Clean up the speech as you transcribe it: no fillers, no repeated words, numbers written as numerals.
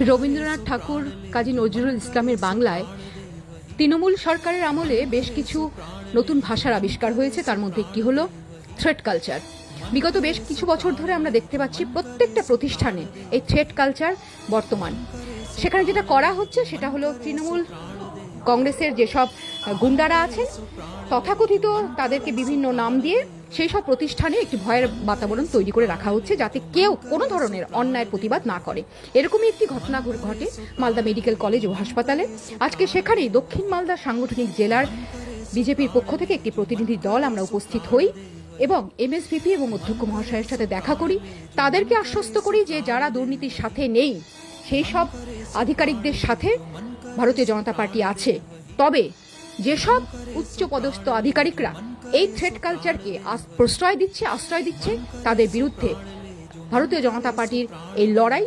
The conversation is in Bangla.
রবীন্দ্রনাথ ঠাকুর, কাজী নজরুল ইসলামের বাংলায় তৃণমূল সরকারের আমলে বেশ কিছু নতুন ভাষার আবিষ্কার হয়েছে। তার মধ্যে একটি হলো থ্রেড কালচার। বিগত বেশ কিছু বছর ধরে আমরা দেখতে পাচ্ছি প্রত্যেকটা প্রতিষ্ঠানে এই থ্রেড কালচার বর্তমান। সেখানে যেটা করা হচ্ছে সেটা হলো তৃণমূল কংগ্রেসের যেসব গুন্ডারা আছেন তথাকথিত তাদেরকে বিভিন্ন নাম দিয়ে সেই সব প্রতিষ্ঠানে একটি ভয়ের বাতাবরণ তৈরি করে রাখা হচ্ছে, যাতে কেউ কোনো ধরনের অন্যায়ের প্রতিবাদ না করে। এরকমই একটি ঘটনা ঘটে মালদা মেডিকেল কলেজ ও হাসপাতালে। আজকে সেখানেই দক্ষিণ মালদা সাংগঠনিক জেলার বিজেপির পক্ষ থেকে একটি প্রতিনিধি দল আমরা উপস্থিত হই এবং এমএসভিপি এবং অধ্যক্ষ মহাশয়ের সাথে দেখা করি। তাদেরকে আশ্বস্ত করি যে যারা দুর্নীতির সাথে নেই সেই সব আধিকারিকদের সাথে ভারতীয় জনতা পার্টি আছে। তবে যেসব উচ্চপদস্থ আধিকারিকরা এই থ্রেড কালচারকে আশ্রয় দিচ্ছে তাদের বিরুদ্ধে ভারতীয় জনতা পার্টির এই লড়াই